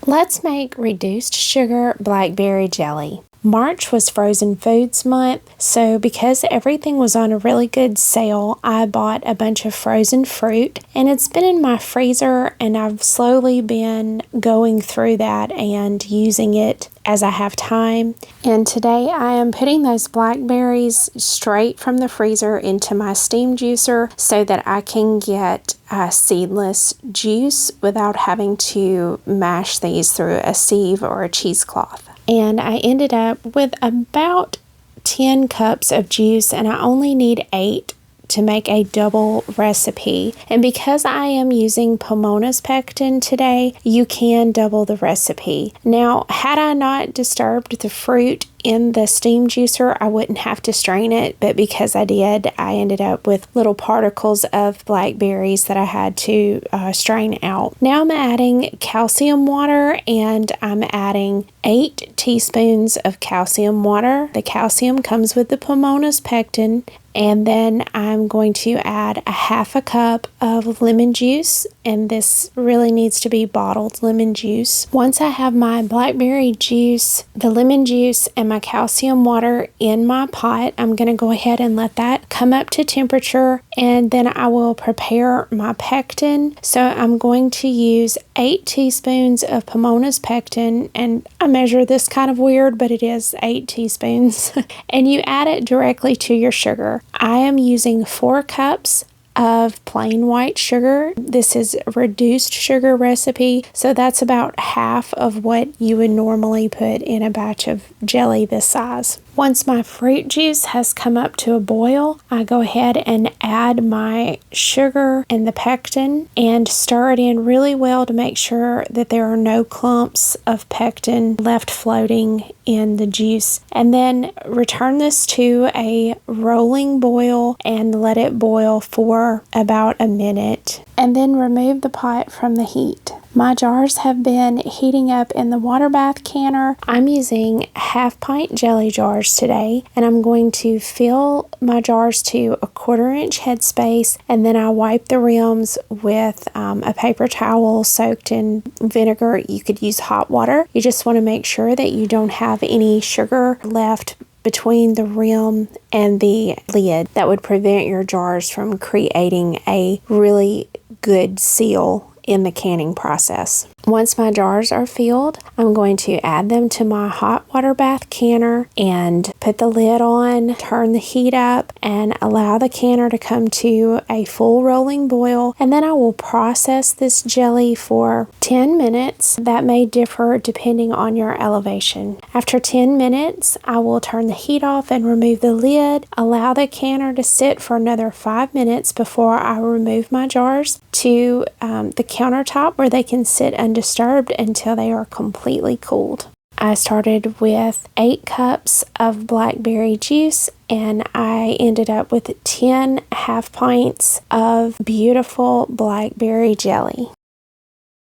Let's make reduced sugar blackberry jelly. March was frozen foods month, so because everything was on a really good sale, I bought a bunch of frozen fruit, and it's been in my freezer, and I've slowly been going through that and using it as I have time. And today I am putting those blackberries straight from the freezer into my steam juicer so that I can get seedless juice without having to mash these through a sieve or a cheesecloth. And I ended up with about 10 cups of juice, and I only need 8 to make a double recipe. And because I am using Pomona's Pectin today, you can double the recipe. Now, had I not disturbed the fruit in the steam juicer, I wouldn't have to strain it, but because I did, I ended up with little particles of blackberries that I had to strain out. Now I'm adding calcium water, and I'm adding 8 teaspoons of calcium water. The calcium comes with the Pomona's Pectin. And then I'm going to add a half a cup of lemon juice, and this really needs to be bottled lemon juice. Once I have my blackberry juice, the lemon juice, and my calcium water in my pot, I'm going to go ahead and let that come up to temperature, and then I will prepare my pectin. So I'm going to use 8 teaspoons of Pomona's Pectin, and I measure this kind of weird, but it is 8 teaspoons, and you add it directly to your sugar. I am using 4 cups of plain white sugar. This is a reduced sugar recipe, so that's about half of what you would normally put in a batch of jelly this size. Once my fruit juice has come up to a boil, I go ahead and add my sugar and the pectin and stir it in really well to make sure that there are no clumps of pectin left floating in the juice. And then return this to a rolling boil and let it boil for about a minute. And then remove the pot from the heat. My jars have been heating up in the water bath canner. I'm using half-pint jelly jars today, and I'm going to fill my jars to a 1/4 inch headspace, and then I wipe the rims with a paper towel soaked in vinegar. You could use hot water. You just want to make sure that you don't have any sugar left between the rim and the lid that would prevent your jars from creating a really good seal in the canning process. Once my jars are filled, I'm going to add them to my hot water bath canner and put the lid on, turn the heat up, and allow the canner to come to a full rolling boil. And then I will process this jelly for 10 minutes. That may differ depending on your elevation. After 10 minutes, I will turn the heat off and remove the lid, allow the canner to sit for another 5 minutes before I remove my jars to the countertop where they can sit undisturbed until they are completely cooled. I started with 8 cups of blackberry juice, and I ended up with 10 half pints of beautiful blackberry jelly.